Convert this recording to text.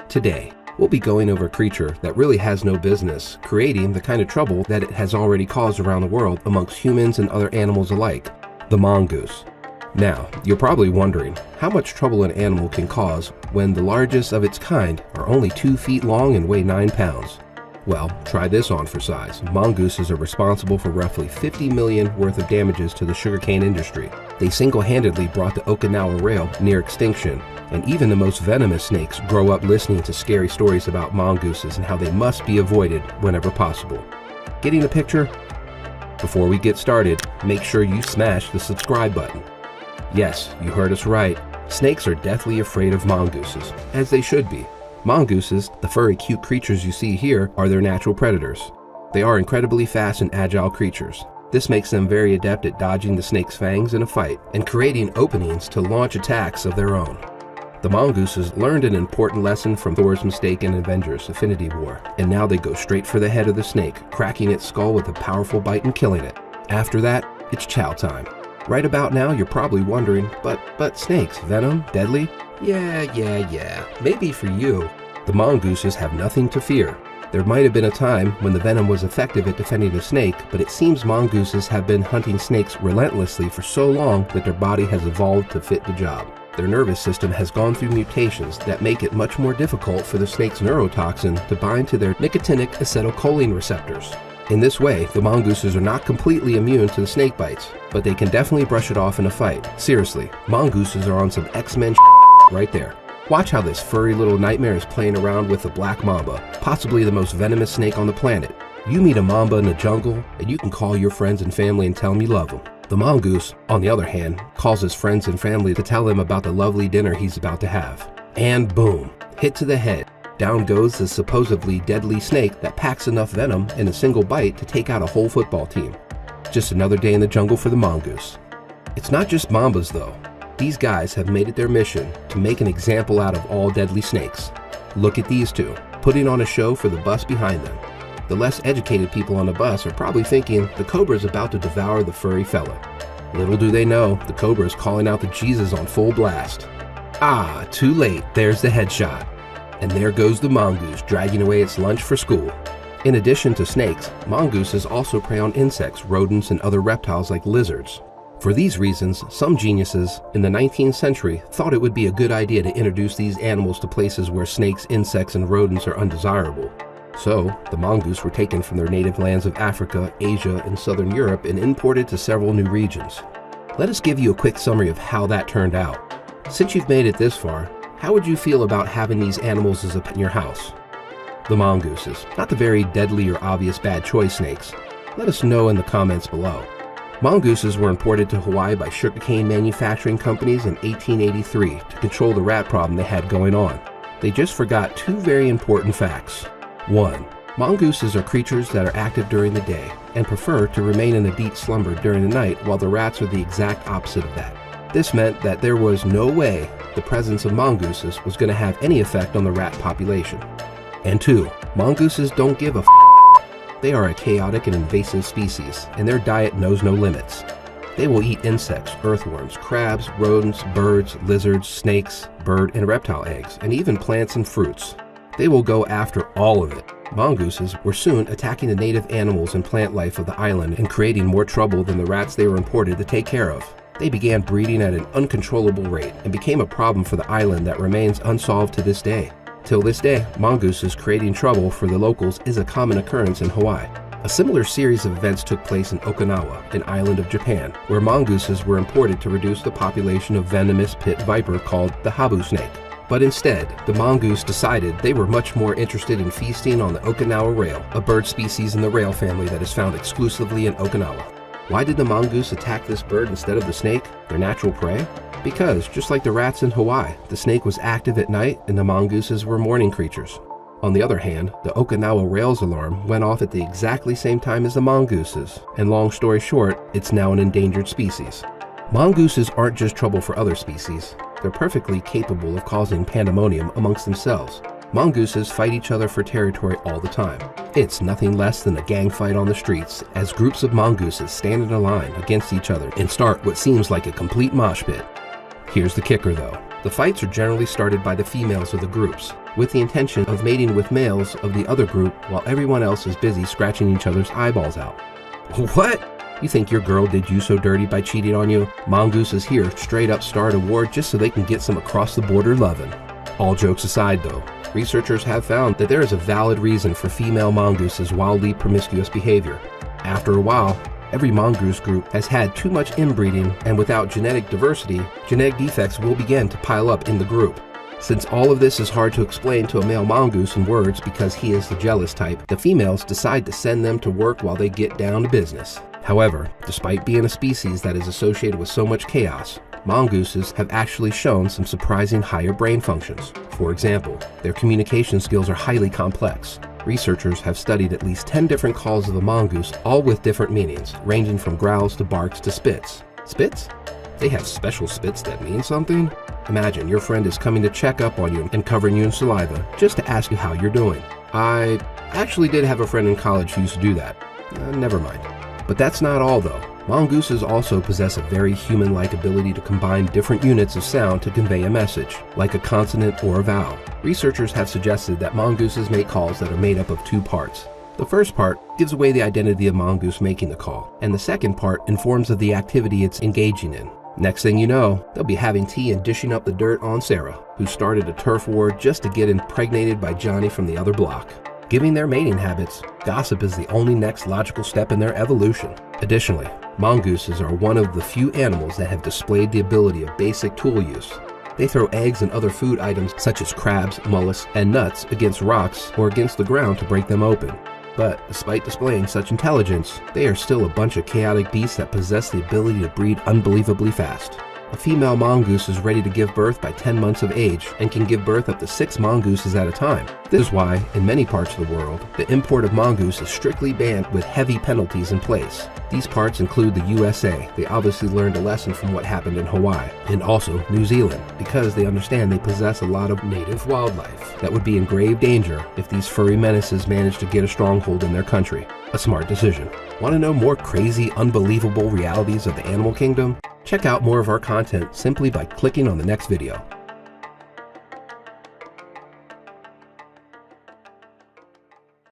Today, we'll be going over a creature that really has no business creating the kind of trouble that it has already caused around the world amongst humans and other animals alike, the mongoose. Now, you're probably wondering how much trouble an animal can cause when the largest of its kind are only 2 feet long and weigh 9 pounds. Well, try this on for size. Mongooses are responsible for roughly $50 million worth of damages to the sugarcane industry. They single-handedly brought the Okinawa rail near extinction, and even the most venomous snakes grow up listening to scary stories about mongooses and how they must be avoided whenever possible. Getting the picture? Before we get started, make sure you smash the subscribe button. Yes, you heard us right. Snakes are deathly afraid of mongooses, as they should be. Mongooses, the furry cute creatures you see here, are their natural predators. They are incredibly fast and agile creatures. This makes them very adept at dodging the snake's fangs in a fight and creating openings to launch attacks of their own. The mongooses learned an important lesson from Thor's mistake in Avengers: Infinity War, and now they go straight for the head of the snake, cracking its skull with a powerful bite and killing it. After that, it's chow time. Right about now, you're probably wondering, but snakes, venom, deadly? Yeah. Maybe for you. The mongooses have nothing to fear. There might have been a time when the venom was effective at defending a snake, but it seems mongooses have been hunting snakes relentlessly for so long that their body has evolved to fit the job. Their nervous system has gone through mutations that make it much more difficult for the snake's neurotoxin to bind to their nicotinic acetylcholine receptors. In this way, the mongooses are not completely immune to the snake bites, but they can definitely brush it off in a fight. Seriously, mongooses are on some X-Men right there. Watch how this furry little nightmare is playing around with the black mamba, possibly the most venomous snake on the planet. You meet a mamba in the jungle, and you can call your friends and family and tell them you love them. The mongoose, on the other hand, calls his friends and family to tell him about the lovely dinner he's about to have. And boom, hit to the head. Down goes the supposedly deadly snake that packs enough venom in a single bite to take out a whole football team. Just another day in the jungle for the mongoose. It's not just mambas though. These guys have made it their mission to make an example out of all deadly snakes. Look at these two, putting on a show for the bus behind them. The less educated people on the bus are probably thinking the cobra is about to devour the furry fella. Little do they know, the cobra is calling out the Jesus on full blast. Ah, too late, there's the headshot. And there goes the mongoose dragging away its lunch for school. In addition to snakes, mongooses also prey on insects, rodents, and other reptiles like lizards. For these reasons, some geniuses in the 19th century thought it would be a good idea to introduce these animals to places where snakes, insects, and rodents are undesirable. So, the mongoose were taken from their native lands of Africa, Asia, and Southern Europe and imported to several new regions. Let us give you a quick summary of how that turned out. Since you've made it this far, how would you feel about having these animals as a pet in your house? The mongooses, not the very deadly or obvious bad choice snakes. Let us know in the comments below. Mongooses were imported to Hawaii by sugarcane manufacturing companies in 1883 to control the rat problem they had going on. They just forgot 2 very important facts. 1. Mongooses are creatures that are active during the day and prefer to remain in a deep slumber during the night, while the rats are the exact opposite of that. This meant that there was no way the presence of mongooses was going to have any effect on the rat population. And 2. Mongooses don't give a f***. They are a chaotic and invasive species, and their diet knows no limits. They will eat insects, earthworms, crabs, rodents, birds, lizards, snakes, bird and reptile eggs, and even plants and fruits. They will go after all of it. Mongooses were soon attacking the native animals and plant life of the island and creating more trouble than the rats they were imported to take care of. They began breeding at an uncontrollable rate and became a problem for the island that remains unsolved to this day. Till this day, mongooses creating trouble for the locals is a common occurrence in Hawaii. A similar series of events took place in Okinawa, an island of Japan, where mongooses were imported to reduce the population of venomous pit viper called the habu snake. But instead, the mongoose decided they were much more interested in feasting on the Okinawa rail, a bird species in the rail family that is found exclusively in Okinawa. Why did the mongoose attack this bird instead of the snake, their natural prey? Because, just like the rats in Hawaii, the snake was active at night and the mongooses were morning creatures. On the other hand, the Okinawa rail's alarm went off at the exactly same time as the mongooses, and long story short, it's now an endangered species. Mongooses aren't just trouble for other species, they're perfectly capable of causing pandemonium amongst themselves. Mongooses fight each other for territory all the time. It's nothing less than a gang fight on the streets as groups of mongooses stand in a line against each other and start what seems like a complete mosh pit. Here's the kicker though. The fights are generally started by the females of the groups. with the intention of mating with males of the other group while everyone else is busy scratching each other's eyeballs out. What? You think your girl did you so dirty by cheating on you? Mongooses here straight up start a war just so they can get some across-the-border lovin'. All jokes aside though, researchers have found that there is a valid reason for female mongooses' wildly promiscuous behavior. After a while, every mongoose group has had too much inbreeding, and without genetic diversity, genetic defects will begin to pile up in the group. Since all of this is hard to explain to a male mongoose in words because he is the jealous type, the females decide to send them to work while they get down to business. However, despite being a species that is associated with so much chaos, mongooses have actually shown some surprising higher brain functions. For example, their communication skills are highly complex. Researchers have studied at least 10 different calls of a mongoose, all with different meanings, ranging from growls to barks to spits. Spits? They have special spits that mean something? Imagine your friend is coming to check up on you and covering you in saliva just to ask you how you're doing. I actually did have a friend in college who used to do that. Never mind. But that's not all though. Mongooses also possess a very human-like ability to combine different units of sound to convey a message, like a consonant or a vowel. Researchers have suggested that mongooses make calls that are made up of two parts. The first part gives away the identity of mongoose making the call, and the second part informs of the activity it's engaging in. Next thing you know, they'll be having tea and dishing up the dirt on Sarah, who started a turf war just to get impregnated by Johnny from the other block. Given their mating habits, gossip is the only next logical step in their evolution. Additionally, mongooses are one of the few animals that have displayed the ability of basic tool use. They throw eggs and other food items such as crabs, mollusks, and nuts against rocks or against the ground to break them open. But despite displaying such intelligence, they are still a bunch of chaotic beasts that possess the ability to breed unbelievably fast. A female mongoose is ready to give birth by 10 months of age and can give birth up to 6 mongooses at a time. This is why, in many parts of the world, the import of mongoose is strictly banned with heavy penalties in place. These parts include the USA. They obviously learned a lesson from what happened in Hawaii, and also New Zealand, because they understand they possess a lot of native wildlife that would be in grave danger if these furry menaces managed to get a stronghold in their country. A smart decision. Want to know more crazy, unbelievable realities of the animal kingdom? Check out more of our content simply by clicking on the next video.